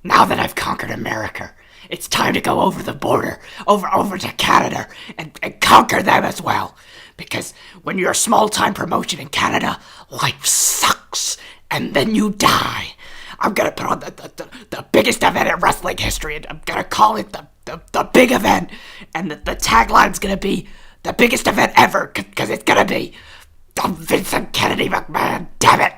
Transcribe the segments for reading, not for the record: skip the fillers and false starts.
now that I've conquered America, it's time to go over the border, over to Canada, and conquer them as well. Because when you're a small-time promotion in Canada, life sucks, and then you die. I'm gonna put on the biggest event in wrestling history, and I'm gonna call it the big event, and the tagline's gonna be the biggest event ever, because it's gonna be Vincent Kennedy McMahon, damn it!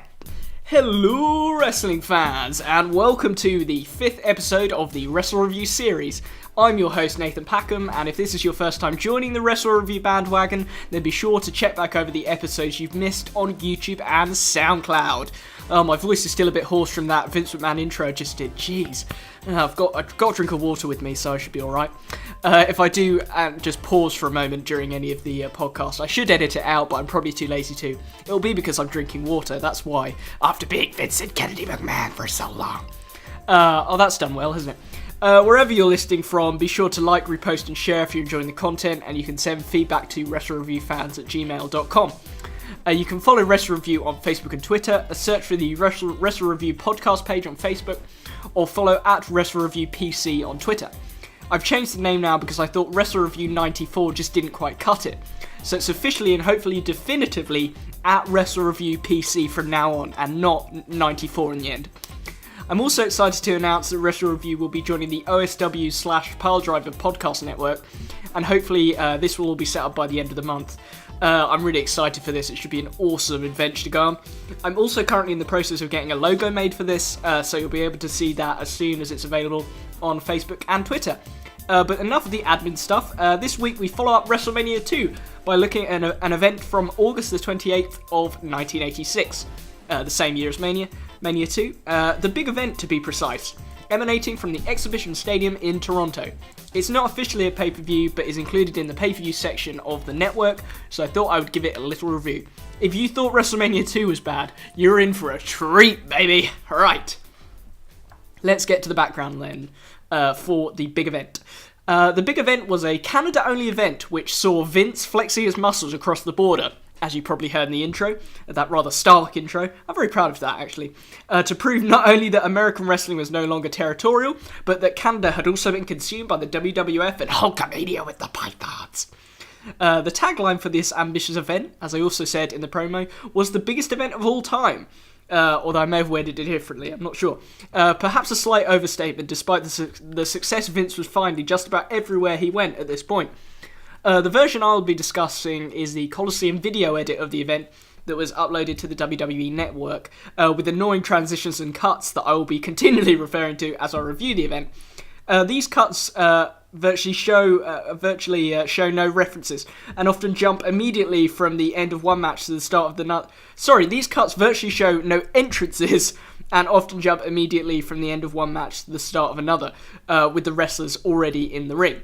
Hello wrestling fans, and welcome to the 5th episode of the WrestleReview series. I'm your host Nathan Packham, and if this is your first time joining the WrestleReview bandwagon, then be sure to check back over the episodes you've missed on YouTube and SoundCloud. My voice is still a bit hoarse from that Vince McMahon intro I just did, jeez. I've got a drink of water with me, so I should be alright. If I do just pause for a moment during any of the podcasts, I should edit it out, but I'm probably too lazy to. It'll be because I'm drinking water, that's why. After being Vincent Kennedy McMahon for so long. That's done well, hasn't it? Wherever you're listening from, be sure to like, repost and share if you're enjoying the content, and you can send feedback to WrestleReviewFans@gmail.com. You can follow WrestleReview on Facebook and Twitter, search for the WrestleReview podcast page on Facebook, or follow at WrestleReview PC on Twitter. I've changed the name now because I thought WrestleReview 94 just didn't quite cut it. So it's officially and hopefully definitively at WrestleReview PC from now on, and not 94 in the end. I'm also excited to announce that WrestleReview will be joining the OSW/Piledriver podcast network, and hopefully this will all be set up by the end of the month. I'm really excited for this. It should be an awesome adventure to go on. I'm also currently in the process of getting a logo made for this, so you'll be able to see that as soon as it's available on Facebook and Twitter. But enough of the admin stuff. This week we follow up WrestleMania 2 by looking at an event from August the 28th of 1986, the same year as Mania 2. The big event, to be precise, emanating from the Exhibition Stadium in Toronto. It's not officially a pay-per-view, but is included in the pay-per-view section of the network, so I thought I would give it a little review. If you thought WrestleMania 2 was bad, you're in for a treat, baby! Right. Let's get to the background then, for the big event. The big event was a Canada-only event which saw Vince flexing his muscles across the border, as you probably heard in the intro, that rather stark intro. I'm very proud of that, actually. To prove not only that American wrestling was no longer territorial, but that Canada had also been consumed by the WWF and Hulkamania with the pythons. The tagline for this ambitious event, as I also said in the promo, was the biggest event of all time. Although I may have worded it differently, I'm not sure. Perhaps a slight overstatement, despite the success Vince was finding just about everywhere he went at this point. The version I'll be discussing is the Coliseum video edit of the event that was uploaded to the WWE network, with annoying transitions and cuts that I will be continually referring to as I review the event. These cuts virtually show no references, and often jump immediately from the end of one match to the start of the these cuts virtually show no entrances, and often jump immediately from the end of one match to the start of another, with the wrestlers already in the ring.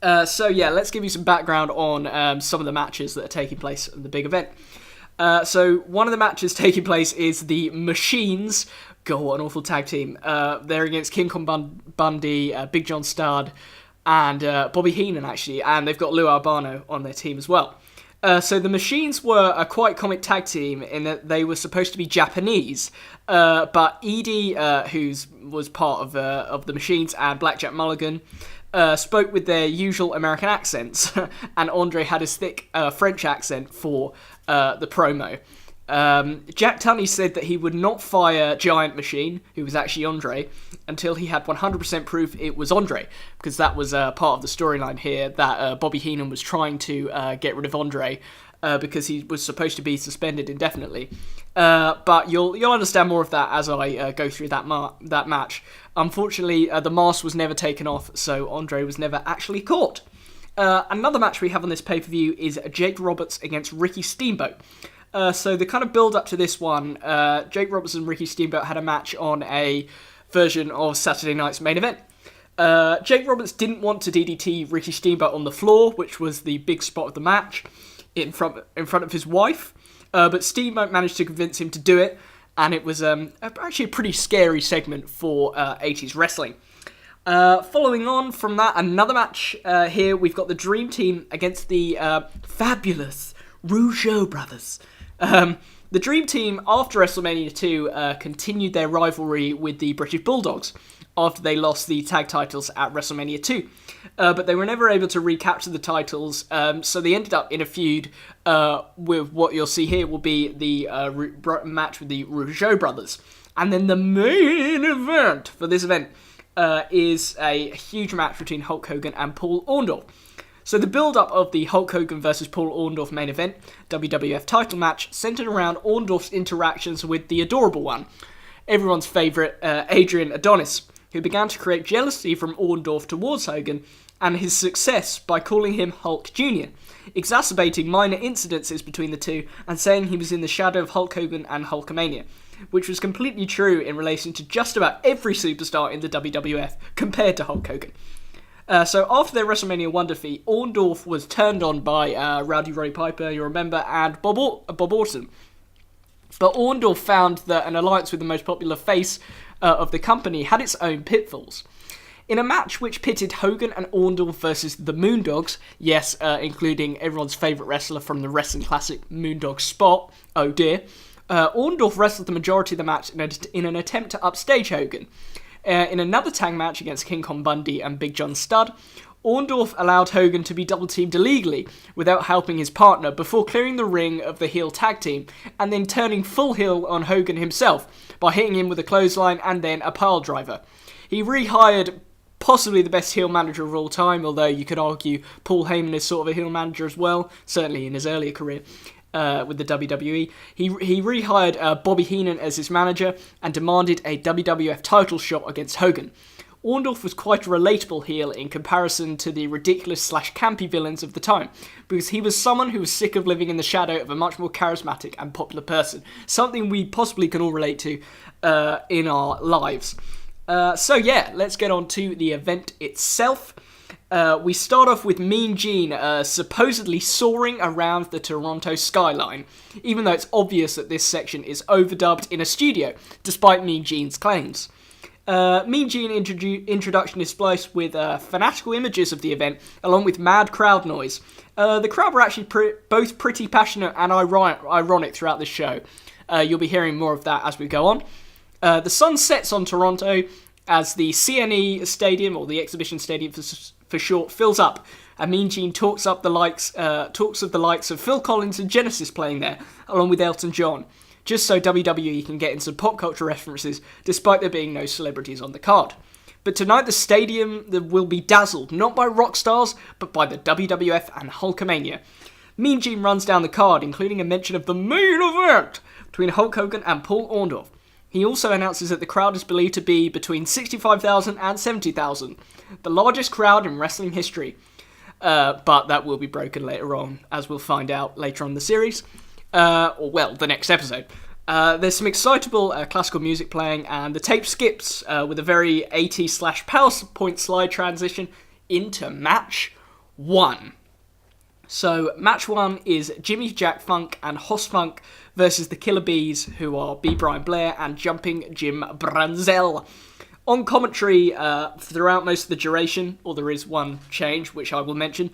Let's give you some background on some of the matches that are taking place at the big event. So one of the matches taking place is the Machines. God, what an awful tag team. They're against King Kong Bundy, Big John Studd, and Bobby Heenan, actually, and they've got Lou Albano on their team as well. So the Machines were a quite comic tag team in that they were supposed to be Japanese, but Edie, who was part of the Machines, and Blackjack Mulligan, spoke with their usual American accents, and Andre had his thick French accent for the promo. Jack Tunney said that he would not fire Giant Machine, who was actually Andre, until he had 100% proof it was Andre, because that was part of the storyline here, that Bobby Heenan was trying to get rid of Andre, because he was supposed to be suspended indefinitely. But you'll understand more of that as I go through that match. Unfortunately, the mask was never taken off, so Andre was never actually caught. Another match we have on this pay-per-view is Jake Roberts against Ricky Steamboat. So the kind of build-up to this one, Jake Roberts and Ricky Steamboat had a match on a version of Saturday night's main event. Jake Roberts didn't want to DDT Ricky Steamboat on the floor, which was the big spot of the match, in front of his wife, but Steamboat managed to convince him to do it, and it was actually a pretty scary segment for 80s wrestling. Following on from that, another match here, we've got the Dream Team against the fabulous Rougeau brothers. The Dream Team, after WrestleMania 2, continued their rivalry with the British Bulldogs after they lost the tag titles at WrestleMania 2. But they were never able to recapture the titles, so they ended up in a feud with what you'll see here will be the match with the Rougeau brothers. And then the main event for this event is a huge match between Hulk Hogan and Paul Orndorff. So the build-up of the Hulk Hogan versus Paul Orndorff main event, WWF title match, centered around Orndorff's interactions with the adorable one, everyone's favourite Adrian Adonis, who began to create jealousy from Orndorff towards Hogan and his success by calling him Hulk Jr., exacerbating minor incidences between the two and saying he was in the shadow of Hulk Hogan and Hulkamania, which was completely true in relation to just about every superstar in the WWF compared to Hulk Hogan. So after their WrestleMania 1 defeat, Orndorff was turned on by Rowdy Roddy Piper, you remember, and Bob Orton. But Orndorff found that an alliance with the most popular face of the company had its own pitfalls. In a match which pitted Hogan and Orndorff versus the Moondogs, yes, including everyone's favourite wrestler from the wrestling classic Moondog Spot, oh dear, Orndorff wrestled the majority of the match in an attempt to upstage Hogan. In another tag match against King Kong Bundy and Big John Studd, Orndorff allowed Hogan to be double-teamed illegally without helping his partner before clearing the ring of the heel tag team and then turning full heel on Hogan himself by hitting him with a clothesline and then a pile driver. He rehired possibly the best heel manager of all time, although you could argue Paul Heyman is sort of a heel manager as well, certainly in his earlier career. With the WWE. He rehired Bobby Heenan as his manager and demanded a WWF title shot against Hogan. Orndorff was quite a relatable heel in comparison to the ridiculous/campy villains of the time, because he was someone who was sick of living in the shadow of a much more charismatic and popular person, something we possibly can all relate to in our lives. So yeah, let's get on to the event itself. We start off with Mean Gene supposedly soaring around the Toronto skyline, even though it's obvious that this section is overdubbed in a studio, despite Mean Gene's claims. Mean Gene introduction is spliced with fanatical images of the event, along with mad crowd noise. The crowd were actually both pretty passionate and ironic throughout this show. You'll be hearing more of that as we go on. The sun sets on Toronto as the CNE Stadium, or the Exhibition Stadium for short, fills up, and Mean Gene talks of the likes of Phil Collins and Genesis playing there, along with Elton John, just so WWE can get in some pop culture references, despite there being no celebrities on the card. But tonight the stadium will be dazzled, not by rock stars, but by the WWF and Hulkamania. Mean Gene runs down the card, including a mention of the main event between Hulk Hogan and Paul Orndorff. He also announces that the crowd is believed to be between 65,000 and 70,000, the largest crowd in wrestling history. But that will be broken later on, as we'll find out later on in the series. The next episode. There's some excitable classical music playing, and the tape skips with a very 80s/PowerPoint slide transition into match 1. So, match 1 is Jimmy Jack Funk and Hoss Funk versus the Killer Bees, who are B. Brian Blair and Jumping Jim Brunzell. On commentary throughout most of the duration, or there is one change, which I will mention,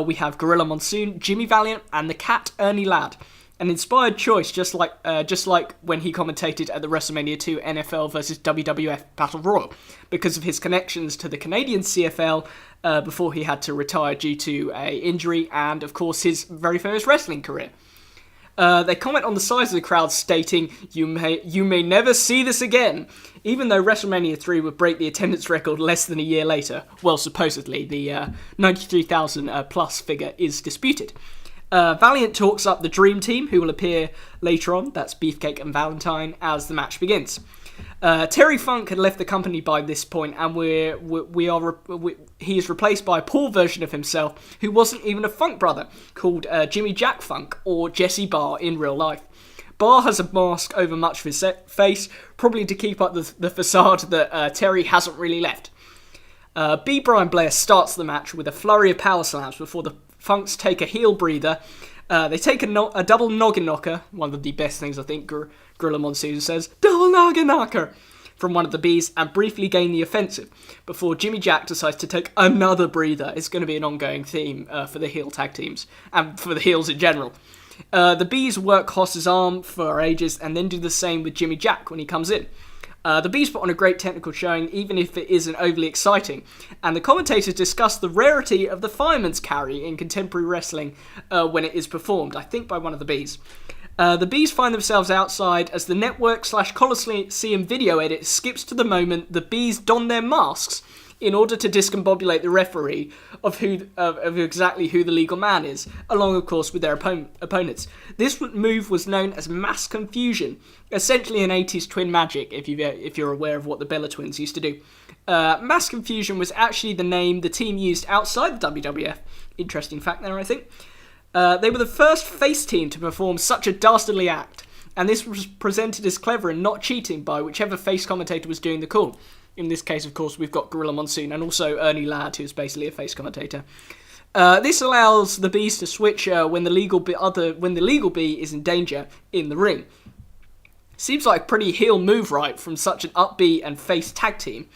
we have Gorilla Monsoon, Jimmy Valiant, and the Cat Ernie Ladd. An inspired choice, just like when he commentated at the WrestleMania 2 NFL vs WWF Battle Royal, because of his connections to the Canadian CFL before he had to retire due to a injury and, of course, his very famous wrestling career. They comment on the size of the crowd, stating, you may never see this again, even though WrestleMania 3 would break the attendance record less than a year later. Well, supposedly, the 93,000 plus figure is disputed. Valiant talks up the Dream Team, who will appear later on, that's Beefcake and Valentine, as the match begins. Terry Funk had left the company by this point, and he is replaced by a poor version of himself, who wasn't even a Funk brother, called Jimmy Jack Funk, or Jesse Barr in real life. Barr has a mask over much of his face, probably to keep up the facade that Terry hasn't really left. B. Brian Blair starts the match with a flurry of power slams before the Funks take a heel breather. They take a double noggin knocker, one of the best things I think Gorilla Monsoon says, double noggin knocker, from one of the Bees, and briefly gain the offensive, before Jimmy Jack decides to take another breather. It's going to be an ongoing theme for the heel tag teams, and for the heels in general. The Bees work Hoss's arm for ages and then do the same with Jimmy Jack when he comes in. The Bees put on a great technical showing, even if it isn't overly exciting, and the commentators discuss the rarity of the fireman's carry in contemporary wrestling when it is performed, I think by one of the Bees. The Bees find themselves outside as the network/Coliseum video edit skips to the moment the Bees don their masks in order to discombobulate the referee of exactly who the legal man is, along of course with their opponents. This move was known as mass confusion, essentially an 80s twin magic, if you're aware of what the Bella Twins used to do. Mass confusion was actually the name the team used outside the WWF. Interesting fact there, I think. They were the first face team to perform such a dastardly act, and this was presented as clever and not cheating by whichever face commentator was doing the call. In this case, of course, we've got Gorilla Monsoon and also Ernie Ladd, who's basically a face commentator. This allows the Bees to switch when the legal bee is in danger in the ring. Seems like a pretty heel move, right, from such an upbeat and face tag team.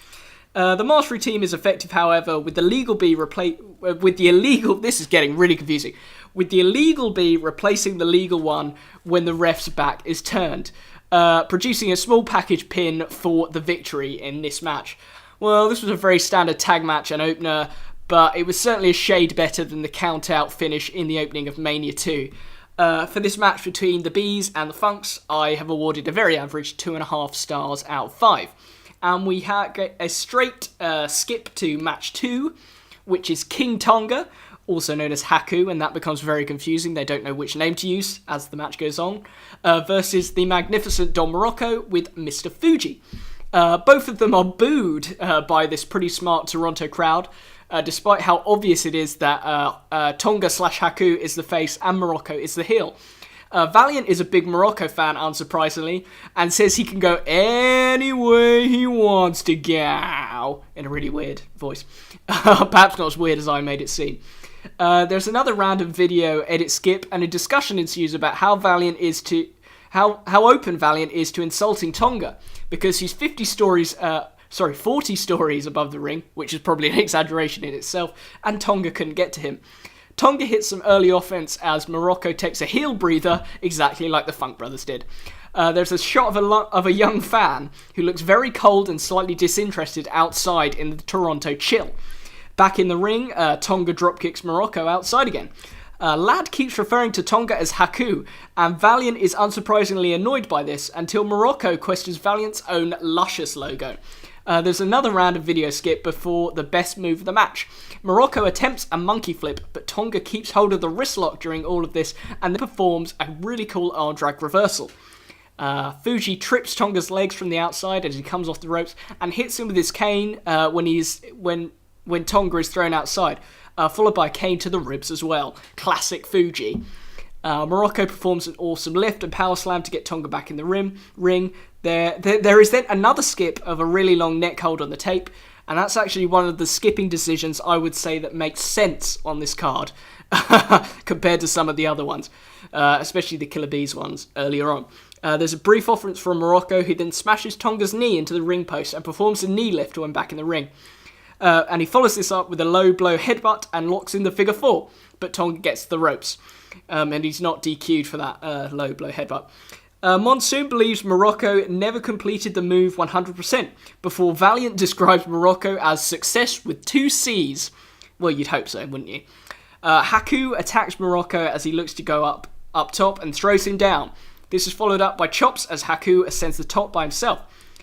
The mastery team is effective, however, with the legal bee this is getting really confusing. With the illegal bee replacing the legal one when the ref's back is turned, producing a small package pin for the victory in this match. Well, this was a very standard tag match and opener, but it was certainly a shade better than the count-out finish in the opening of Mania 2. For this match between the Bees and the Funks, I have awarded a very average 2.5 stars out of 5. And we get a straight skip to match 2, which is King Tonga, also known as Haku, and that becomes very confusing. They don't know which name to use as the match goes on, versus the magnificent Don Morocco with Mr. Fuji. Both of them are booed by this pretty smart Toronto crowd, despite how obvious it is that Tonga/Haku is the face and Morocco is the heel. Valiant is a big Morocco fan, unsurprisingly, and says he can go any way he wants to go, in a really weird voice. Perhaps not as weird as I made it seem. There's another random video edit skip, and a discussion ensues about how open Valiant is to insulting Tonga, because he's 40 stories above the ring, which is probably an exaggeration in itself, and Tonga couldn't get to him. Tonga hits some early offense as Morocco takes a heel breather, exactly like the Funk Brothers did. There's a shot of a young fan who looks very cold and slightly disinterested outside in the Toronto chill. Back in the ring, Tonga dropkicks Morocco outside again. Ladd keeps referring to Tonga as Haku, and Valiant is unsurprisingly annoyed by this until Morocco questions Valiant's own Luscious logo. There's another round of video skip before the best move of the match. Morocco attempts a monkey flip, but Tonga keeps hold of the wrist lock during all of this and then performs a really cool arm drag reversal. Fuji trips Tonga's legs from the outside as he comes off the ropes and hits him with his cane when Tonga is thrown outside, followed by a cane to the ribs as well. Classic Fuji. Morocco performs an awesome lift and power slam to get Tonga back in the ring. There is then another skip of a really long neck hold on the tape, and that's actually one of the skipping decisions I would say that makes sense on this card compared to some of the other ones, especially the Killer Bees ones earlier on. There's a brief offense from Morocco, who then smashes Tonga's knee into the ring post and performs a knee lift when back in the ring. And he follows this up with a low blow headbutt and locks in the figure 4, but Tonga gets the ropes. And he's not DQ'd for that low blow headbutt. Monsoon believes Morocco never completed the move 100%, before Valiant describes Morocco as success with 2 C's. Well, you'd hope so, wouldn't you? Haku attacks Morocco as he looks to go up top and throws him down. This is followed up by chops as Haku ascends the top by himself.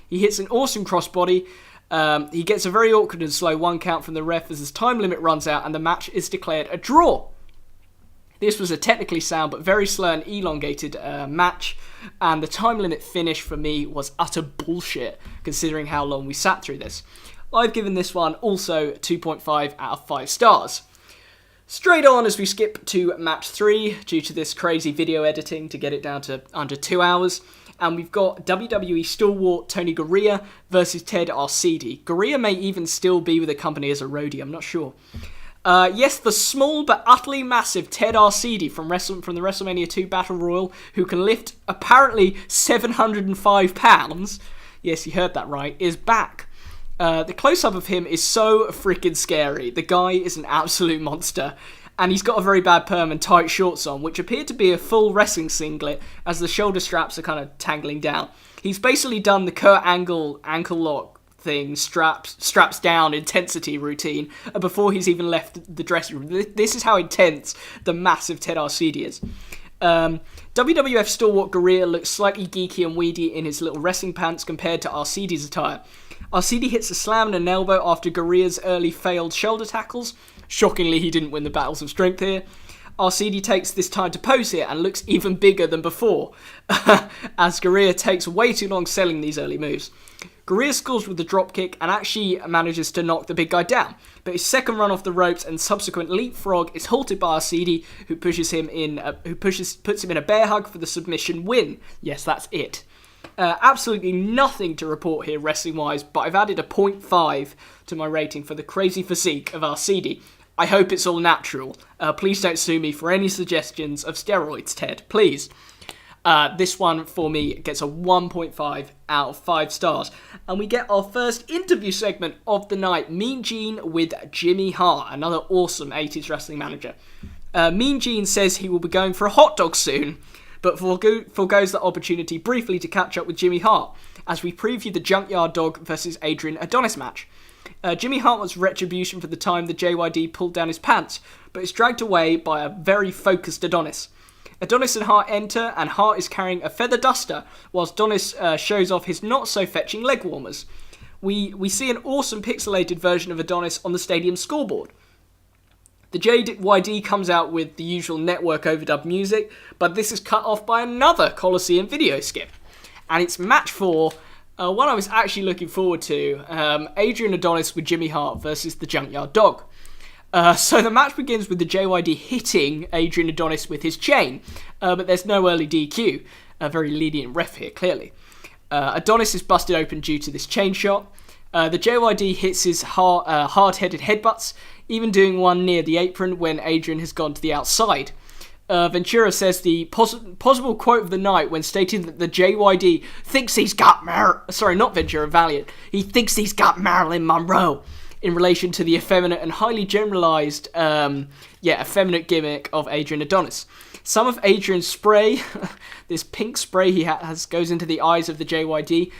He hits an awesome crossbody. He gets a very awkward and slow 1 count from the ref as his time limit runs out and the match is declared a draw. This was a technically sound but very slow and elongated match, and the time limit finish for me was utter bullshit considering how long we sat through this. I've given this one also 2.5 out of 5 stars. Straight on as we skip to match 3 due to this crazy video editing to get it down to under 2 hours. And we've got WWE stalwart Tony Garea versus Ted Arcidi. Garea may even still be with the company as a roadie, I'm not sure. Yes, the small but utterly massive Ted Arcidi from the WrestleMania 2 Battle Royal, who can lift apparently 705 pounds, yes, you heard that right, is back. The close-up of him is so freaking scary. The guy is an absolute monster. And he's got a very bad perm and tight shorts on, which appear to be a full wrestling singlet as the shoulder straps are kind of tangling down. He's basically done the Kurt Angle ankle lock thing, straps down intensity routine before he's even left the dressing room. This is how intense the massive Ted Arcidi is. WWF stalwart Gurria looks slightly geeky and weedy in his little wrestling pants compared to Arcidi's attire. Arcidi hits a slam and an elbow after Gurria's early failed shoulder tackles. Shockingly, he didn't win the battles of strength here. Arcidi takes this time to pose here and looks even bigger than before, as Gurria takes way too long selling these early moves. Gurria scores with the dropkick and actually manages to knock the big guy down, but his second run off the ropes and subsequent leapfrog is halted by Arcidi, who puts him in a bear hug for the submission win. Yes, that's it. Absolutely nothing to report here wrestling-wise, but I've added a 0.5 to my rating for the crazy physique of Arcidi. I hope it's all natural. Please don't sue me for any suggestions of steroids, Ted. Please. This one, for me, gets a 1.5 out of 5 stars. And we get our first interview segment of the night. Mean Gene with Jimmy Hart, another awesome 80s wrestling manager. Mean Gene says he will be going for a hot dog soon, but forgoes the opportunity briefly to catch up with Jimmy Hart, as we preview the Junkyard Dog versus Adrian Adonis match. Jimmy Hart wants retribution for the time the JYD pulled down his pants, but is dragged away by a very focused Adonis. Adonis and Hart enter, and Hart is carrying a feather duster, whilst Adonis shows off his not-so-fetching leg warmers. We see an awesome pixelated version of Adonis on the stadium scoreboard. The JYD comes out with the usual network overdub music, but this is cut off by another Coliseum video skip. And it's match 4, one I was actually looking forward to, Adrian Adonis with Jimmy Hart versus the Junkyard Dog. So the match begins with the JYD hitting Adrian Adonis with his chain, but there's no early DQ. A very lenient ref here, clearly. Adonis is busted open due to this chain shot. The JYD hits his hard-headed headbutts, even doing one near the apron when Adrian has gone to the outside. Ventura says the possible quote of the night when stating that the JYD thinks he's got Valiant. He thinks he's got Marilyn Monroe, in relation to the effeminate and highly generalised, effeminate gimmick of Adrian Adonis. Some of Adrian's spray, this pink spray he has, goes into the eyes of the JYD,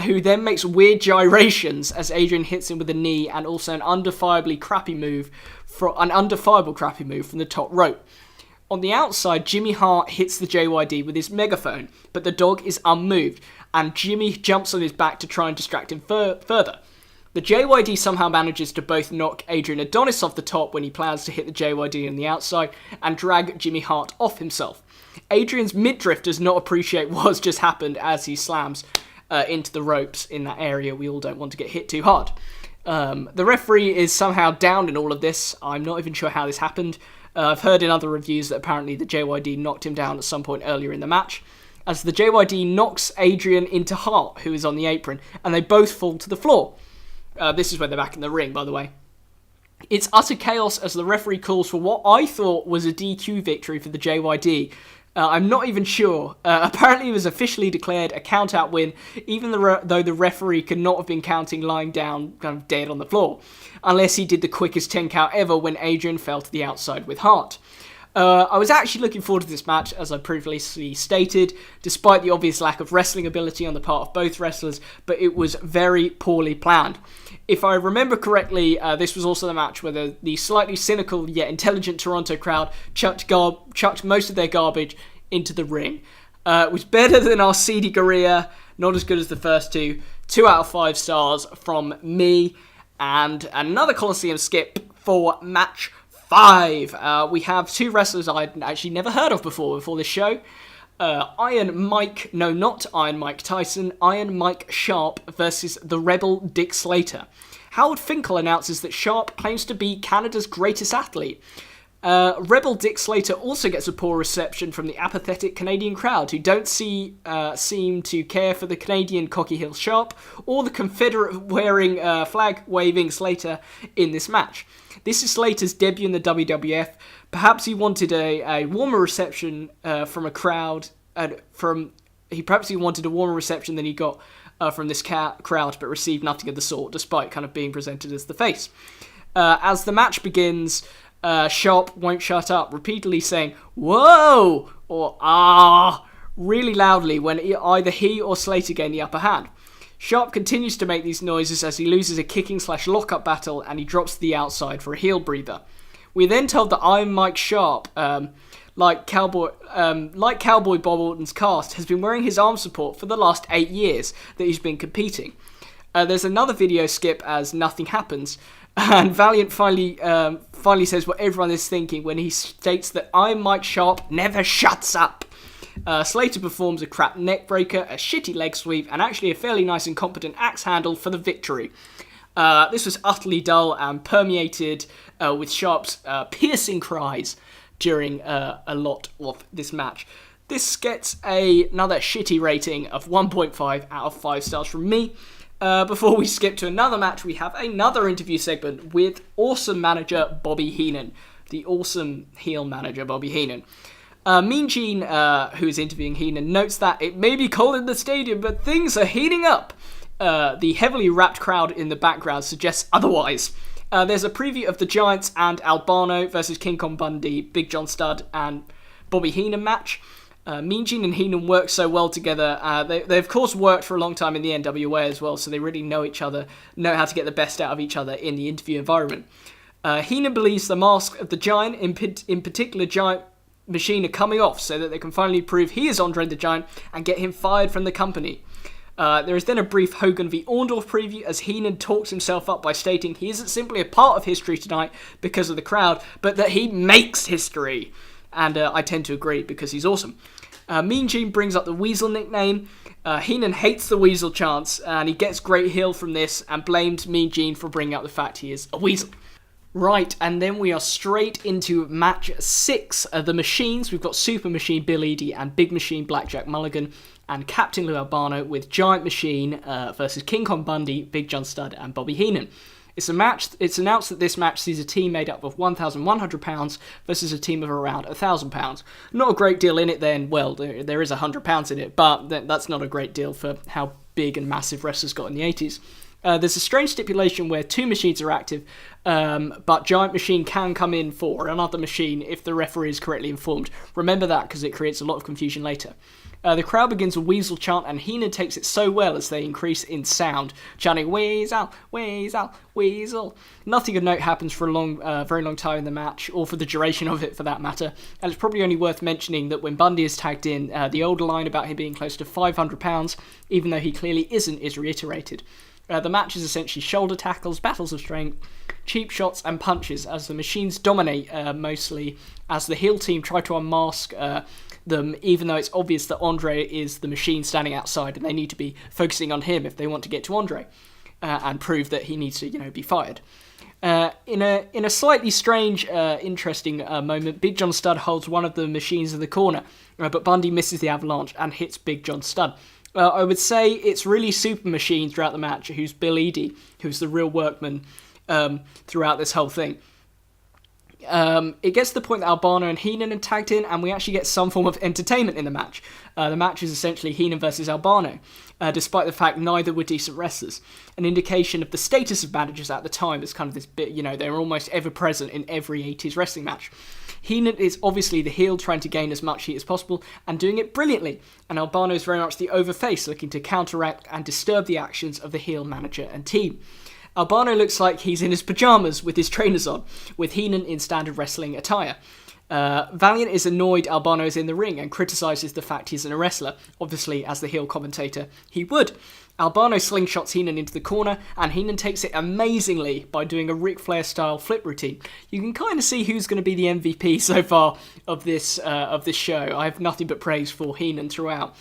who then makes weird gyrations as Adrian hits him with a knee and also an undeniable crappy move from the top rope. On the outside, Jimmy Hart hits the JYD with his megaphone, but the dog is unmoved, and Jimmy jumps on his back to try and distract him further. The JYD somehow manages to both knock Adrian Adonis off the top when he plans to hit the JYD on the outside and drag Jimmy Hart off himself. Adrian's midriff does not appreciate what's just happened as he slams into the ropes in that area. We all don't want to get hit too hard. The referee is somehow down in all of this. I'm not even sure how this happened. I've heard in other reviews that apparently the JYD knocked him down at some point earlier in the match, as the JYD knocks Adrian into Hart, who is on the apron, and they both fall to the floor. This is when they're back in the ring, by the way. It's utter chaos as the referee calls for what I thought was a DQ victory for the JYD. I'm not even sure. Apparently it was officially declared a count-out win, even though the referee could not have been counting lying down, kind of dead on the floor, unless he did the quickest 10 count ever when Adrian fell to the outside with Hart. I was actually looking forward to this match, as I previously stated, despite the obvious lack of wrestling ability on the part of both wrestlers, but it was very poorly planned. If I remember correctly, this was also the match where the slightly cynical yet intelligent Toronto crowd chucked most of their garbage into the ring. It was better than our seedy Gurria, not as good as the first two. 2 out of 5 stars from me, and another Coliseum skip for match 5. We have 2 wrestlers I'd actually never heard of before this show. Not Iron Mike Tyson, Iron Mike Sharp versus the Rebel Dick Slater. Howard Finkel announces that Sharp claims to be Canada's greatest athlete. Rebel Dick Slater also gets a poor reception from the apathetic Canadian crowd, who don't seem to care for the Canadian cocky heel Sharp or the Confederate-wearing, flag-waving Slater in this match. This is Slater's debut in the WWF. Perhaps he wanted a warmer reception from a crowd. Perhaps he wanted a warmer reception than he got from this crowd, but received nothing of the sort, despite kind of being presented as the face. As the match begins, Sharp won't shut up, repeatedly saying, "Whoa!" or "Ah!" really loudly when either he or Slater gain the upper hand. Sharp continues to make these noises as he loses a kicking/lockup battle and he drops to the outside for a heel breather. We're then told that Iron Mike Sharp, like Cowboy Bob Orton's cast, has been wearing his arm support for the last 8 years that he's been competing. There's another video skip as nothing happens, and Valiant finally says what everyone is thinking when he states that Iron Mike Sharp never shuts up. Slater performs a crap neck breaker, a shitty leg sweep, and actually a fairly nice and competent axe handle for the victory. This was utterly dull and permeated with Sharp's piercing cries during a lot of this match. This gets another shitty rating of 1.5 out of 5 stars from me. Before we skip to another match, we have another interview segment with awesome manager Bobby Heenan. The awesome heel manager Bobby Heenan. Mean Gene, who is interviewing Heenan, notes that it may be cold in the stadium, but things are heating up. The heavily wrapped crowd in the background suggests otherwise. There's a preview of the Giants and Albano versus King Kong Bundy, Big John Studd, and Bobby Heenan match. Mean Gene and Heenan work so well together. They of course worked for a long time in the NWA as well, so they really know each other, know how to get the best out of each other in the interview environment. Heenan believes the mask of the Giant, in particular Giant Machine, are coming off so that they can finally prove he is Andre the Giant and get him fired from the company. There is then a brief Hogan v Orndorff preview as Heenan talks himself up by stating he isn't simply a part of history tonight because of the crowd, but that he makes history. And I tend to agree because he's awesome. Mean Gene brings up the Weasel nickname. Heenan hates the Weasel chants and he gets great heel from this and blames Mean Gene for bringing up the fact he is a Weasel. Right, and then we are straight into match 6 of the Machines. We've got Super Machine Bill Eadie and Big Machine Blackjack Mulligan and Captain Lou Albano with Giant Machine versus King Kong Bundy, Big John Studd and Bobby Heenan. It's announced that this match sees a team made up of £1,100 versus a team of around £1,000. Not a great deal in it then. Well, there is £100 in it, but that's not a great deal for how big and massive wrestlers got in the 80s. There's a strange stipulation where 2 machines are active, but Giant Machine can come in for another machine if the referee is correctly informed. Remember that because it creates a lot of confusion later. The crowd begins a Weasel chant and Heenan takes it so well as they increase in sound, chanting Weasel, Weasel, Weasel. Nothing of note happens for a very long time in the match, or for the duration of it for that matter, and it's probably only worth mentioning that when Bundy is tagged in, the older line about him being close to £500, even though he clearly isn't, is reiterated. The match is essentially shoulder tackles, battles of strength, cheap shots and punches as the machines dominate mostly as the heel team try to unmask them, even though it's obvious that Andre is the machine standing outside and they need to be focusing on him if they want to get to Andre and prove that he needs to, be fired. In a slightly strange, interesting moment, Big John Studd holds one of the machines in the corner, but Bundy misses the avalanche and hits Big John Studd. I would say it's really Super Machine throughout the match, who's Bill Eadie, who's the real workman throughout this whole thing. It gets to the point that Albano and Heenan are tagged in, and we actually get some form of entertainment in the match. The match is essentially Heenan versus Albano, despite the fact neither were decent wrestlers. An indication of the status of managers at the time is kind of this bit, they're almost ever present in every 80s wrestling match. Heenan is obviously the heel trying to gain as much heat as possible and doing it brilliantly, and Albano is very much the overface looking to counteract and disturb the actions of the heel manager and team. Albano looks like he's in his pyjamas with his trainers on, with Heenan in standard wrestling attire. Valiant is annoyed Albano is in the ring and criticises the fact he's a wrestler. Obviously, as the heel commentator, he would. Albano slingshots Heenan into the corner, and Heenan takes it amazingly by doing a Ric Flair-style flip routine. You can kind of see who's going to be the MVP so far of this show. I have nothing but praise for Heenan throughout.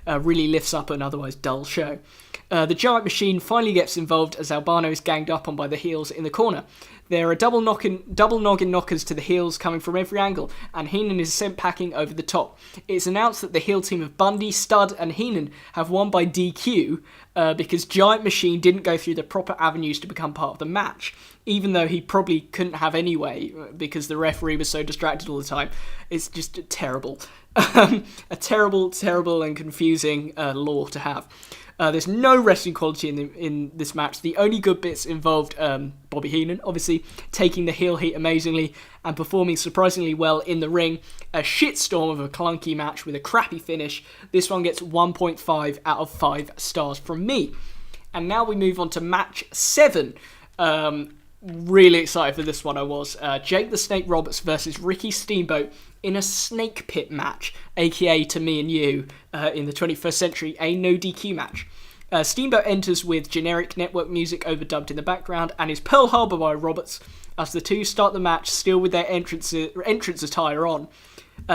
Really lifts up an otherwise dull show. The Giant Machine finally gets involved as Albano is ganged up on by the heels in the corner. There are double noggin knockers to the heels coming from every angle, and Heenan is sent packing over the top. It's announced that the heel team of Bundy, Studd, and Heenan have won by DQ because Giant Machine didn't go through the proper avenues to become part of the match, even though he probably couldn't have anyway because the referee was so distracted all the time. It's just terrible. A terrible, terrible and confusing lore to have. There's no wrestling quality in this match. The only good bits involved Bobby Heenan, obviously, taking the heel heat amazingly and performing surprisingly well in the ring. A shitstorm of a clunky match with a crappy finish. This one gets 1.5 out of 5 stars from me. And now we move on to match 7. Really excited for this one I was. Jake the Snake Roberts versus Ricky Steamboat in a snake pit match, aka to me and you, in the 21st century, a no DQ match. Steamboat enters with generic network music overdubbed in the background and is Pearl Harbor by Roberts as the two start the match still with their entrance attire on.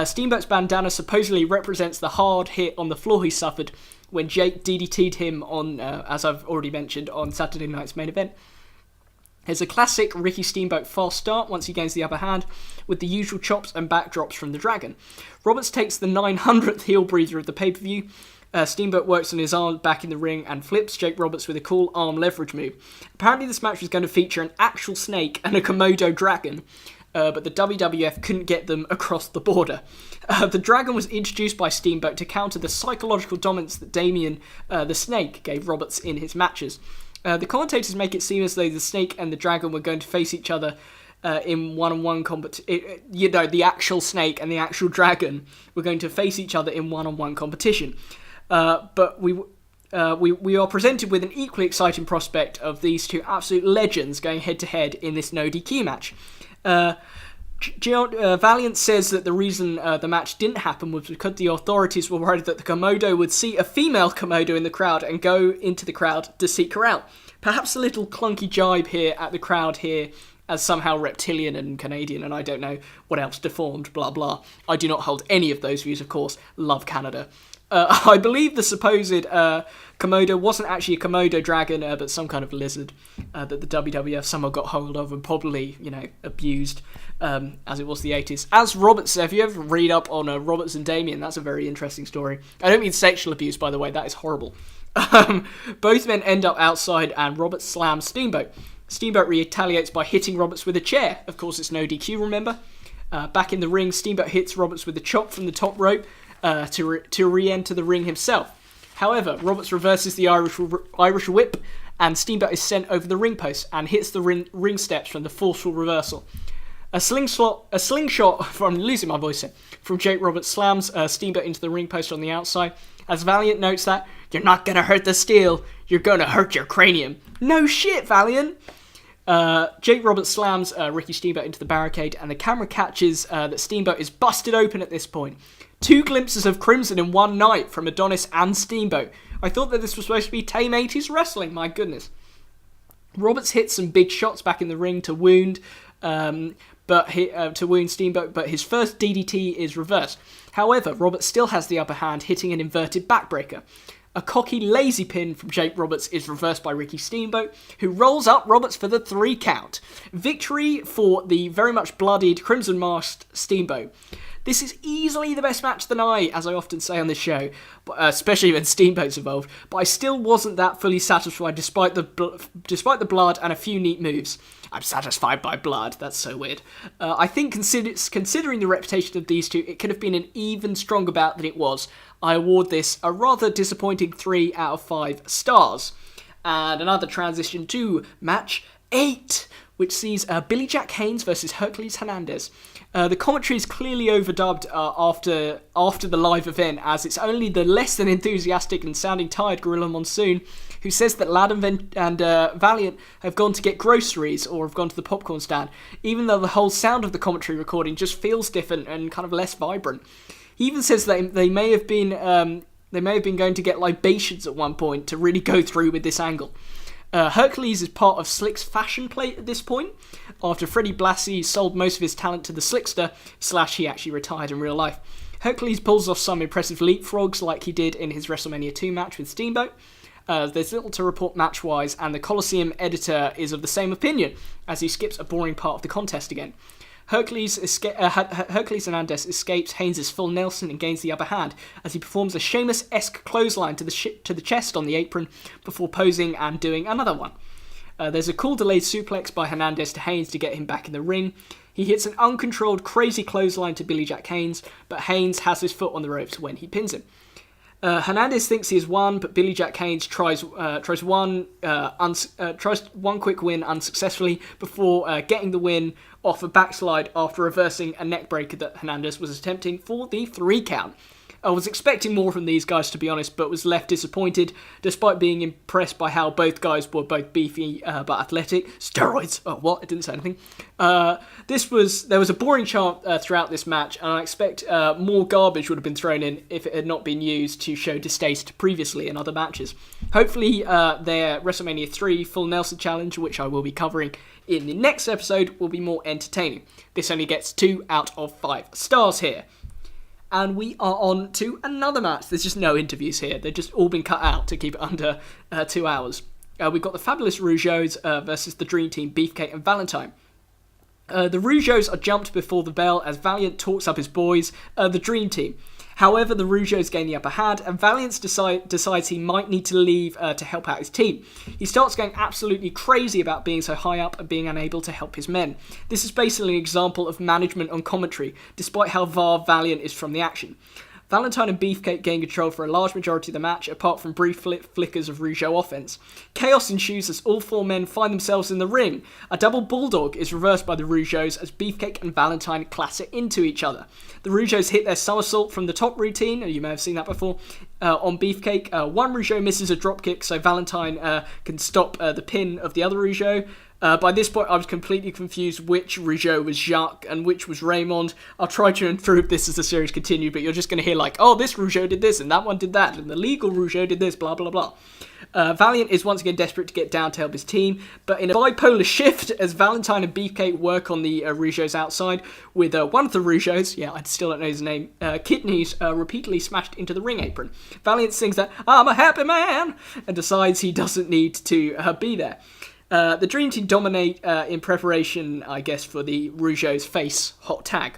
Steamboat's bandana supposedly represents the hard hit on the floor he suffered when Jake DDT'd him on, as I've already mentioned, on Saturday night's main event. There's a classic Ricky Steamboat fast start once he gains the upper hand, with the usual chops and backdrops from the Dragon. Roberts takes the 900th heel breather of the pay-per-view. Steamboat works on his arm back in the ring and flips Jake Roberts with a cool arm leverage move. Apparently this match was going to feature an actual snake and a Komodo dragon, but the WWF couldn't get them across the border. The Dragon was introduced by Steamboat to counter the psychological dominance that Damien the Snake gave Roberts in his matches. The commentators make it seem as though the Snake and the Dragon were going to face each other in one-on-one competition. The actual Snake and the actual Dragon were going to face each other in one-on-one competition. But we are presented with an equally exciting prospect of these two absolute legends going head-to-head in this no DQ match. Valiant says that the reason the match didn't happen was because the authorities were worried that the Komodo would see a female Komodo in the crowd and go into the crowd to seek her out. Perhaps a little clunky jibe here at the crowd here as somehow reptilian and Canadian and I don't know what else, deformed, blah blah. I do not hold any of those views, of course. Love Canada. I believe the supposed Komodo wasn't actually a Komodo dragon, but some kind of lizard that the WWF somehow got hold of and probably, abused, as it was the 80s. As Roberts, if you ever read up on Roberts and Damien, that's a very interesting story. I don't mean sexual abuse, by the way, that is horrible. Both men end up outside and Roberts slams Steamboat. Steamboat retaliates by hitting Roberts with a chair. Of course, it's no DQ, remember? Back in the ring, Steamboat hits Roberts with a chop from the top rope, to re-enter the ring himself. However, Roberts reverses the Irish whip and Steamboat is sent over the ring post and hits the ring steps from the forceful reversal. A slingshot from Jake Roberts slams Steamboat into the ring post on the outside. As Valiant notes that, "You're not going to hurt the steel, you're going to hurt your cranium." No shit, Valiant! Jake Roberts slams Ricky Steamboat into the barricade and the camera catches that Steamboat is busted open at this point. 2 glimpses of Crimson in one night from Adonis and Steamboat. I thought that this was supposed to be tame 80s wrestling, my goodness. Roberts hits some big shots back in the ring to wound Steamboat, but his first DDT is reversed. However, Roberts still has the upper hand, hitting an inverted backbreaker. A cocky lazy pin from Jake Roberts is reversed by Ricky Steamboat, who rolls up Roberts for the 3 count. Victory for the very much bloodied Crimson Masked Steamboat. This is easily the best match of the night, as I often say on this show, especially when Steamboat's involved, but I still wasn't that fully satisfied despite the blood and a few neat moves. I'm satisfied by blood, that's so weird. I think considering the reputation of these two, it could have been an even stronger bout than it was. I award this a rather disappointing 3 out of 5 stars. And another transition to match 8, which sees Billy Jack Haynes versus Hercules Hernandez. The commentary is clearly overdubbed after the live event, as it's only the less than enthusiastic and sounding tired Gorilla Monsoon who says that Ladd and Valiant have gone to get groceries or have gone to the popcorn stand, even though the whole sound of the commentary recording just feels different and kind of less vibrant. He even says that they may have been going to get libations at one point to really go through with this angle. Hercules is part of Slick's fashion plate at this point, after Freddie Blassie sold most of his talent to the Slickster, / he actually retired in real life. Hercules pulls off some impressive leapfrogs like he did in his WrestleMania 2 match with Steamboat. There's little to report match-wise, and the Coliseum editor is of the same opinion, as he skips a boring part of the contest again. Hercules Hernandez escapes Haynes' full Nelson and gains the upper hand as he performs a Sheamus-esque clothesline to the chest on the apron before posing and doing another one. There's a cool delayed suplex by Hernandez to Haynes to get him back in the ring. He hits an uncontrolled, crazy clothesline to Billy Jack Haynes, but Haynes has his foot on the ropes when he pins him. Hernandez thinks he has won, but Billy Jack Haynes tries one quick win unsuccessfully before getting the win off a backslide after reversing a neckbreaker that Hernandez was attempting for the 3 count. I was expecting more from these guys, to be honest, but was left disappointed, despite being impressed by how both guys were both beefy but athletic. Steroids! Oh, what? I didn't say anything. There was a boring chant throughout this match, and I expect more garbage would have been thrown in if it had not been used to show distaste previously in other matches. Hopefully, their WrestleMania 3 Full Nelson Challenge, which I will be covering in the next episode, will be more entertaining. This only gets 2 out of 5 stars here. And we are on to another match. There's just no interviews here. They've just all been cut out to keep it under 2 hours. We've got the Fabulous Rougeaus versus the Dream Team, Beefcake and Valentine. The Rougeaus are jumped before the bell as Valiant talks up his boys, the Dream Team. However, the Rougeaus gain the upper hand, and Valiant decides he might need to leave to help out his team. He starts going absolutely crazy about being so high up and being unable to help his men. This is basically an example of management on commentary, despite how far Valiant is from the action. Valentine and Beefcake gain control for a large majority of the match, apart from brief flickers of Rougeau offense. Chaos ensues as all 4 men find themselves in the ring. A double bulldog is reversed by the Rougeaus as Beefcake and Valentine clatter into each other. The Rougeaus hit their somersault from the top routine, you may have seen that before, on Beefcake. One Rougeau misses a dropkick, so Valentine can stop the pin of the other Rougeau. By this point, I was completely confused which Rougeau was Jacques and which was Raymond. I'll try to improve this as the series continues, but you're just going to hear like, oh, this Rougeau did this and that one did that, and the legal Rougeau did this, blah, blah, blah. Valiant is once again desperate to get down to help his team, but in a bipolar shift as Valentine and Beefcake work on the Rougeaus outside, with one of the Rougeaus, I still don't know his name, kidneys repeatedly smashed into the ring apron. Valiant sings that, I'm a happy man, and decides he doesn't need to be there. The Dream Team dominate in preparation, I guess, for the Rougeau's face hot tag.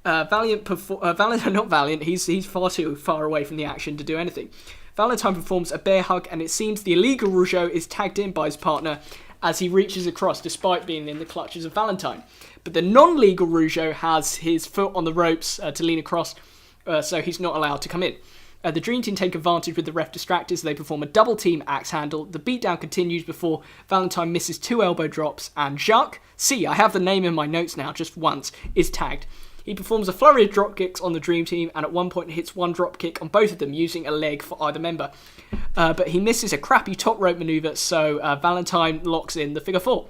Valentine, he's far too far away from the action to do anything. Valentine performs a bear hug, and it seems the illegal Rougeau is tagged in by his partner as he reaches across despite being in the clutches of Valentine. But the non-legal Rougeau has his foot on the ropes to lean across, so he's not allowed to come in. The Dream Team take advantage with the ref distracted as they perform a double team axe handle. The beatdown continues before Valentine misses 2 elbow drops, and Jacques, I have the name in my notes now, just once, is tagged. He performs a flurry of drop kicks on the Dream Team, and at one point hits 1 drop kick on both of them using a leg for either member. But he misses a crappy top rope maneuver, so Valentine locks in the figure 4.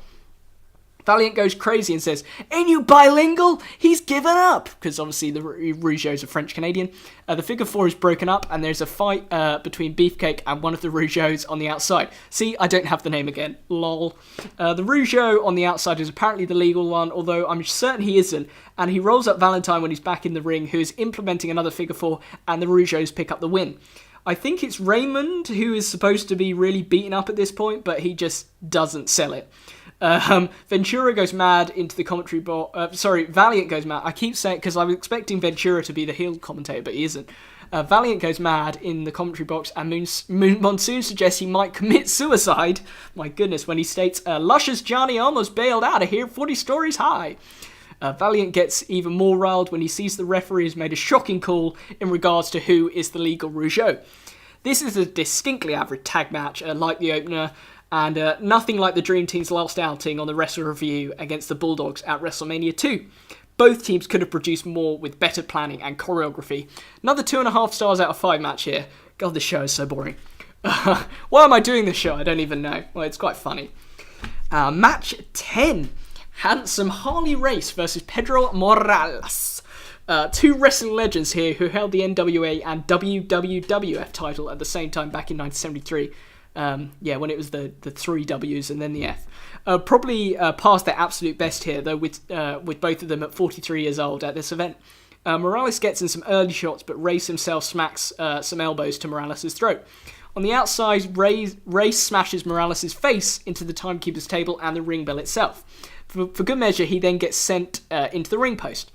Valiant goes crazy and says, ain't you bilingual? He's given up! Because obviously the Rougeaus are French-Canadian. The figure 4 is broken up and there's a fight between Beefcake and one of the Rougeaus on the outside. See, I don't have the name again. Lol. The Rougeau on the outside is apparently the legal one, although I'm certain he isn't. And he rolls up Valentine when he's back in the ring, who is implementing another figure 4, and the Rougeaus pick up the win. I think it's Raymond who is supposed to be really beaten up at this point, but he just doesn't sell it. Ventura goes mad into the commentary box. Valiant goes mad. I keep saying because I was expecting Ventura to be the heel commentator, but he isn't. Valiant goes mad in the commentary box, and Monsoon suggests he might commit suicide. My goodness, when he states, "Luscious Johnny almost bailed out of here 40 stories high." Valiant gets even more riled when he sees the referee has made a shocking call in regards to who is the legal Rougeau. This is a distinctly average tag match, like the opener, and nothing like the Dream Team's last outing on the WrestleReview against the Bulldogs at WrestleMania 2. Both teams could have produced more with better planning and choreography. Another 2.5 stars out of 5 match here. God, this show is so boring. Why am I doing this show? I don't even know. Well, it's quite funny. Match 10. Handsome Harley Race versus Pedro Morales. 2 wrestling legends here who held the NWA and WWF title at the same time back in 1973. When it was the 3 W's and then the F. Probably past their absolute best here, though, with both of them at 43 years old at this event. Morales gets in some early shots, but Race himself smacks some elbows to Morales' throat. On the outside, Race smashes Morales' face into the timekeeper's table and the ring bell itself. For good measure, he then gets sent into the ring post.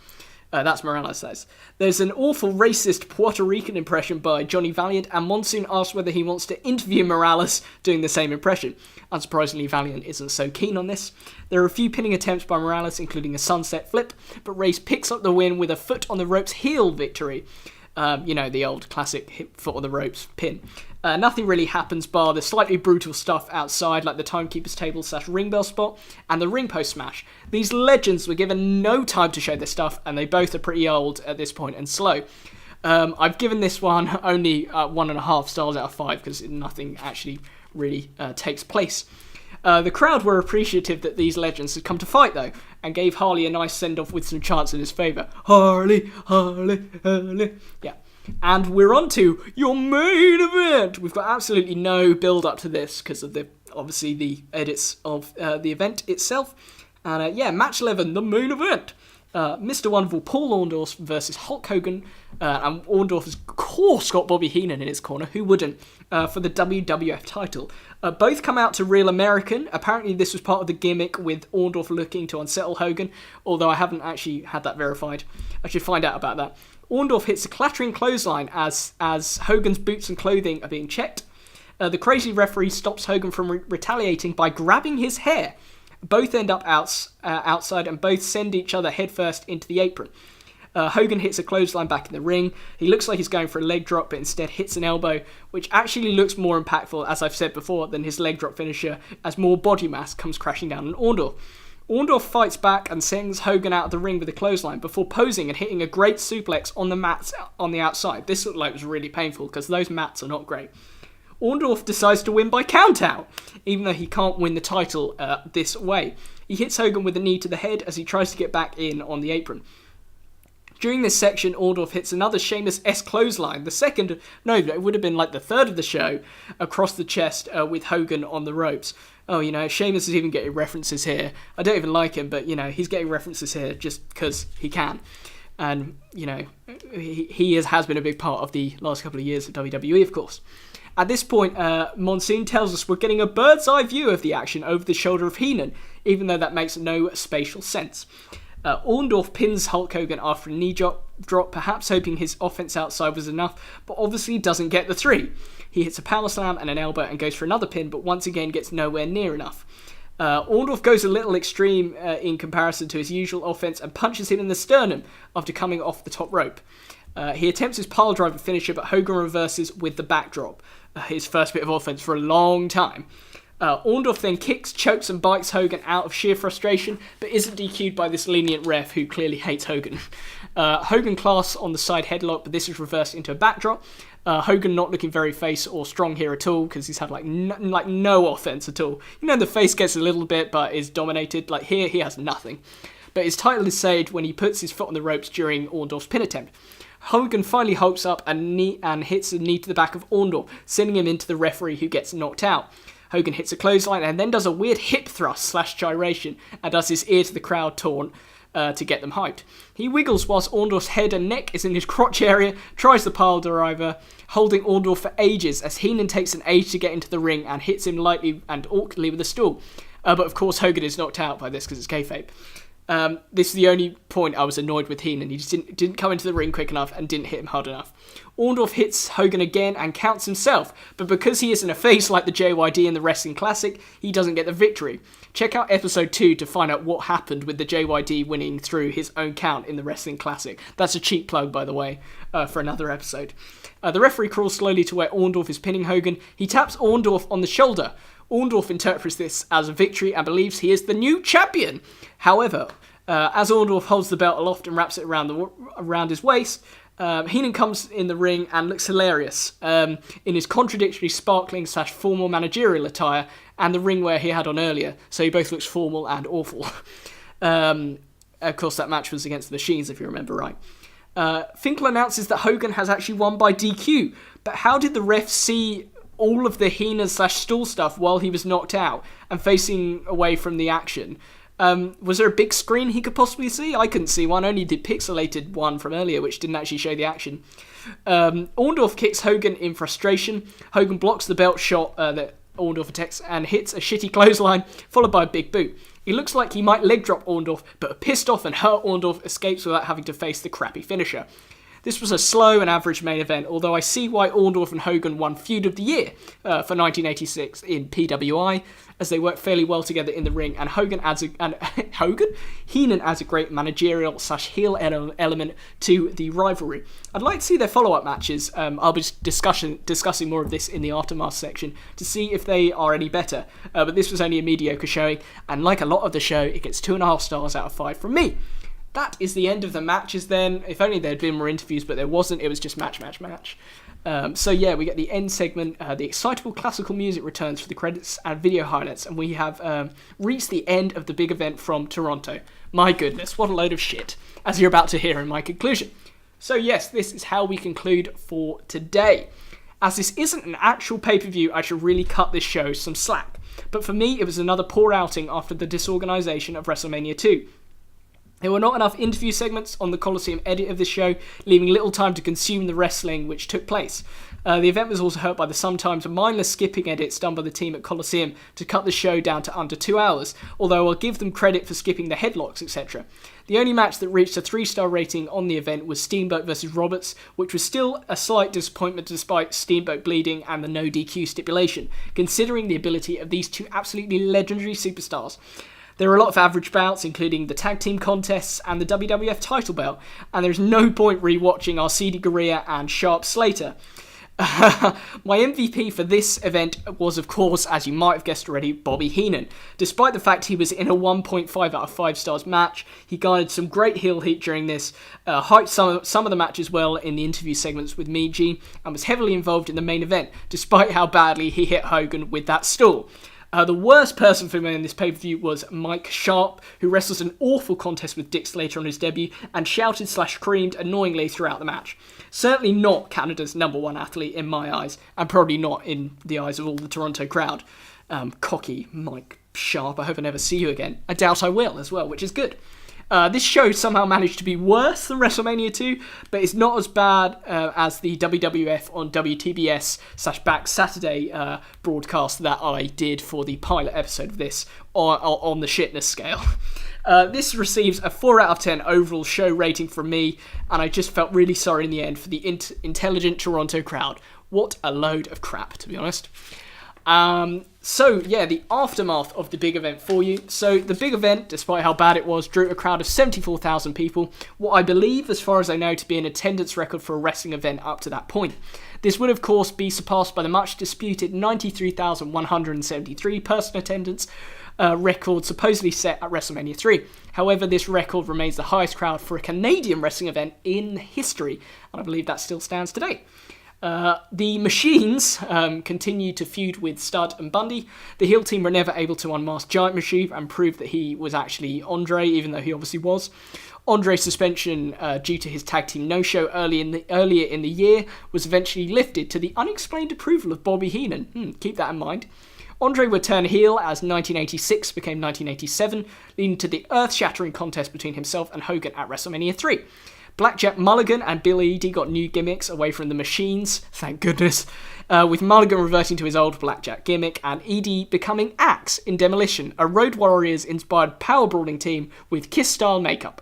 That's Morales says. There's an awful racist Puerto Rican impression by Johnny Valiant, and Monsoon asks whether he wants to interview Morales doing the same impression. Unsurprisingly, Valiant isn't so keen on this. There are a few pinning attempts by Morales, including a sunset flip, but Reyes picks up the win with a foot on the ropes heel victory. The old classic foot on the ropes pin. Nothing really happens bar the slightly brutal stuff outside, like the timekeeper's table / ring bell spot and the ring post smash. These legends were given no time to show their stuff, and they both are pretty old at this point and slow. I've given this one only 1.5 stars out of 5 because nothing actually really takes place. The crowd were appreciative that these legends had come to fight, though, and gave Harley a nice send-off with some chants in his favour. Harley, Harley, Harley. Yeah. And we're on to your main event. We've got absolutely no build-up to this because of the edits of the event itself. And match 11, the main event. Mr. Wonderful Paul Orndorff versus Hulk Hogan. And Orndorff has, of course, got Bobby Heenan in his corner. Who wouldn't? For the WWF title. Both come out to Real American. Apparently this was part of the gimmick with Orndorff looking to unsettle Hogan, although I haven't actually had that verified. I should find out about that. Orndorff hits a clattering clothesline as Hogan's boots and clothing are being checked. The crazy referee stops Hogan from retaliating by grabbing his hair. Both end up outside and both send each other headfirst into the apron. Hogan hits a clothesline back in the ring. He looks like he's going for a leg drop, but instead hits an elbow, which actually looks more impactful, as I've said before, than his leg drop finisher, as more body mass comes crashing down on Orndorff. Orndorff fights back and sends Hogan out of the ring with a clothesline before posing and hitting a great suplex on the mats on the outside. This looked like it was really painful because those mats are not great. Orndorff decides to win by countout, even though he can't win the title this way. He hits Hogan with a knee to the head as he tries to get back in on the apron. During this section, Orndorff hits another Sheamus-esque clothesline, it would have been like the third of the show, across the chest with Hogan on the ropes. Oh, Sheamus is even getting references here. I don't even like him, but, he's getting references here just because he can. And, he has been a big part of the last couple of years of WWE, of course. At this point, Monsoon tells us we're getting a bird's eye view of the action over the shoulder of Heenan, even though that makes no spatial sense. Orndorff pins Hulk Hogan after a knee drop, perhaps hoping his offense outside was enough, but obviously doesn't get the 3. He hits a power slam and an elbow and goes for another pin, but once again gets nowhere near enough. Orndorff goes a little extreme in comparison to his usual offense and punches him in the sternum after coming off the top rope. He attempts his pile driver finisher, but Hogan reverses with the backdrop, his first bit of offense for a long time. Orndorff then kicks, chokes and bites Hogan out of sheer frustration, but isn't DQ'd by this lenient ref who clearly hates Hogan. Hogan class on the side headlock, but this is reversed into a backdrop. Hogan not looking very face or strong here at all because he's had no offense at all. The face gets a little bit but is dominated. Like here he has nothing. But his title is saved when he puts his foot on the ropes during Orndorff's pin attempt. Hogan finally hulks up and hits a knee to the back of Orndorff, sending him into the referee who gets knocked out. Hogan hits a clothesline and then does a weird hip thrust / gyration and does his ear to the crowd taunt to get them hyped. He wiggles whilst Orndorff's head and neck is in his crotch area, tries the pile driver, holding Orndorff for ages as Heenan takes an age to get into the ring and hits him lightly and awkwardly with a stool. But of course Hogan is knocked out by this because it's kayfabe. This is the only point I was annoyed with Heenan. He just didn't come into the ring quick enough and didn't hit him hard enough. Orndorff hits Hogan again and counts himself, but because he isn't a face like the JYD in the Wrestling Classic, he doesn't get the victory. Check out episode 2 to find out what happened with the JYD winning through his own count in the Wrestling Classic. That's a cheap plug, by the way, for another episode. The referee crawls slowly to where Orndorff is pinning Hogan. He taps Orndorff on the shoulder. Orndorff interprets this as a victory and believes he is the new champion. However, as Orndorff holds the belt aloft and wraps it around his waist, Heenan comes in the ring and looks hilarious in his contradictory sparkling / formal managerial attire and the ring wear he had on earlier, so he both looks formal and awful. Of course, that match was against the Machines, if you remember right. Finkel announces that Hogan has actually won by DQ, but how did the ref see all of the Heenan / stool stuff while he was knocked out and facing away from the action? Was there a big screen he could possibly see? I couldn't see one, only the pixelated one from earlier, which didn't actually show the action. Orndorff kicks Hogan in frustration. Hogan blocks the belt shot that Orndorff attacks and hits a shitty clothesline, followed by a big boot. It looks like he might leg drop Orndorff, but a pissed off and hurt Orndorff escapes without having to face the crappy finisher. This was a slow and average main event, although I see why Orndorff and Hogan won Feud of the Year for 1986 in PWI, as they work fairly well together in the ring, and Heenan adds a great managerial / heel element to the rivalry. I'd like to see their follow-up matches. I'll be discussing more of this in the Aftermath section to see if they are any better, but this was only a mediocre showing, and like a lot of the show, it gets 2.5 stars out of 5 from me. That is the end of the matches then. If only there had been more interviews, but there wasn't. It was just match. So yeah, we get the end segment. The excitable classical music returns for the credits and video highlights, and we have reached the end of the big event from Toronto. My goodness, what a load of shit, as you're about to hear in my conclusion. So yes, this is how we conclude for today. As this isn't an actual pay-per-view, I should really cut this show some slack. But for me, it was another poor outing after the disorganisation of WrestleMania 2. There were not enough interview segments on the Coliseum edit of this show, leaving little time to consume the wrestling which took place. The event was also hurt by the sometimes mindless skipping edits done by the team at Coliseum to cut the show down to under 2 hours, although I'll give them credit for skipping the headlocks, etc. The only match that reached a 3-star rating on the event was Steamboat vs Roberts, which was still a slight disappointment despite Steamboat bleeding and the no DQ stipulation, considering the ability of these two absolutely legendary superstars. There are a lot of average bouts, including the tag team contests and the WWF title belt, and there's no point rewatching our CD Guerrilla and Sharp Slater. My MVP for this event was, of course, as you might have guessed already, Bobby Heenan. Despite the fact he was in a 1.5 out of 5 stars match, he garnered some great heel heat during this, hyped some of the matches well in the interview segments with Meiji, and was heavily involved in the main event, despite how badly he hit Hogan with that stool. The worst person for me in this pay-per-view was Mike Sharp, who wrestled an awful contest with Dick Slater on his debut and shouted / screamed annoyingly throughout the match. Certainly not Canada's #1 athlete in my eyes, and probably not in the eyes of all the Toronto crowd. Cocky Mike Sharp, I hope I never see you again. I doubt I will as well, which is good. This show somehow managed to be worse than WrestleMania 2, but it's not as bad as the WWF on WTBS / Back Saturday broadcast that I did for the pilot episode of this on the shitness scale. This receives a 4 out of 10 overall show rating from me, and I just felt really sorry in the end for the intelligent Toronto crowd. What a load of crap, to be honest. So yeah, the aftermath of the big event for you. So the big event, despite how bad it was, drew a crowd of 74,000 people, what I believe, as far as I know, to be an attendance record for a wrestling event up to that point. This would of course be surpassed by the much disputed 93,173 person attendance record supposedly set at WrestleMania 3. However, this record remains the highest crowd for a Canadian wrestling event in history, and I believe that still stands today. The Machines continued to feud with Studd and Bundy. The heel team were never able to unmask Giant Machine and prove that he was actually Andre, even though he obviously was. Andre's suspension due to his tag team no-show earlier in the year was eventually lifted to the unexplained approval of Bobby Heenan. Keep that in mind. Andre would turn heel as 1986 became 1987, leading to the earth-shattering contest between himself and Hogan at WrestleMania 3. Blackjack Mulligan and Bill Eadie got new gimmicks away from the Machines, thank goodness, with Mulligan reverting to his old Blackjack gimmick and Eadie becoming Axe in Demolition, a Road Warriors-inspired power-brawling team with Kiss-style makeup.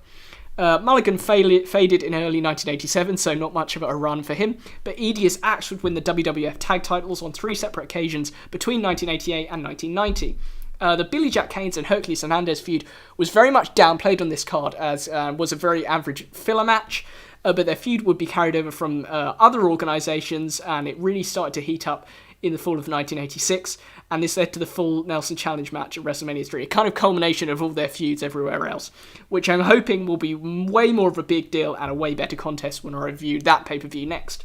Mulligan faded in early 1987, so not much of a run for him, but Eadie as Axe would win the WWF tag titles on 3 separate occasions between 1988 and 1990. The Billy Jack Haynes and Hercules Hernandez feud was very much downplayed on this card, as was a very average filler match, but their feud would be carried over from other organisations, and it really started to heat up in the fall of 1986, and this led to the full Nelson Challenge match at WrestleMania 3, a kind of culmination of all their feuds everywhere else, which I'm hoping will be way more of a big deal and a way better contest when I review that pay-per-view next.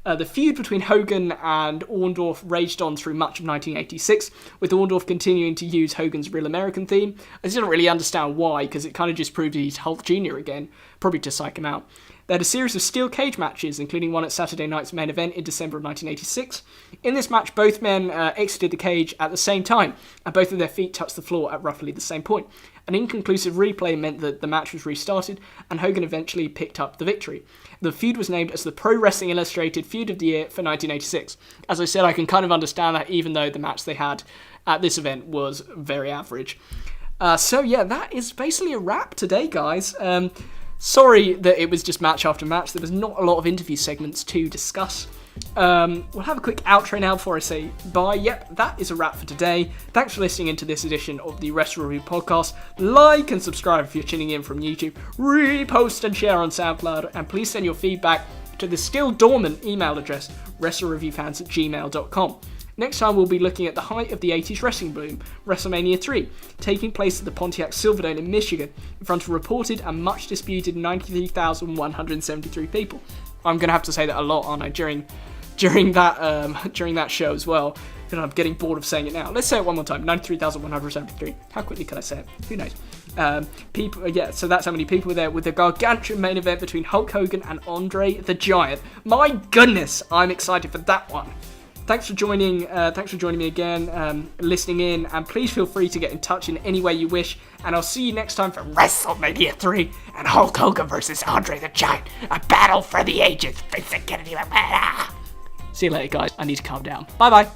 The feud between Hogan and Orndorff raged on through much of 1986, with Orndorff continuing to use Hogan's Real American theme. I didn't really understand why, because it kind of just proved he's Hulk Jr. again, probably to psych him out. They had a series of steel cage matches, including one at Saturday night's main event in December of 1986. In this match, both men exited the cage at the same time, and both of their feet touched the floor at roughly the same point. An inconclusive replay meant that the match was restarted, and Hogan eventually picked up the victory. The feud was named as the Pro Wrestling Illustrated Feud of the Year for 1986. As I said, I can kind of understand that, even though the match they had at this event was very average. So yeah, that is basically a wrap today, guys. Sorry that it was just match after match. There was not a lot of interview segments to discuss. We'll have a quick outro now before I say bye. Yep, that is a wrap for today. Thanks for listening into this edition of the WrestleReview podcast. Like and subscribe if you're tuning in from YouTube. Repost and share on SoundCloud. And please send your feedback to the still dormant email address, WrestleReviewFans@gmail.com. Next time we'll be looking at the height of the 80s wrestling boom, WrestleMania 3, taking place at the Pontiac Silverdome in Michigan, in front of reported and much disputed 93,173 people. I'm going to have to say that a lot, aren't I, during that show as well. I'm getting bored of saying it now. Let's say it one more time, 93,173. How quickly can I say it? Who knows? So that's how many people were there with the gargantuan main event between Hulk Hogan and Andre the Giant. My goodness, I'm excited for that one. Thanks for joining me again, listening in, and please feel free to get in touch in any way you wish, and I'll see you next time for WrestleMania 3 and Hulk Hogan versus Andre the Giant, a battle for the ages. See you later, guys. I need to calm down. Bye-bye.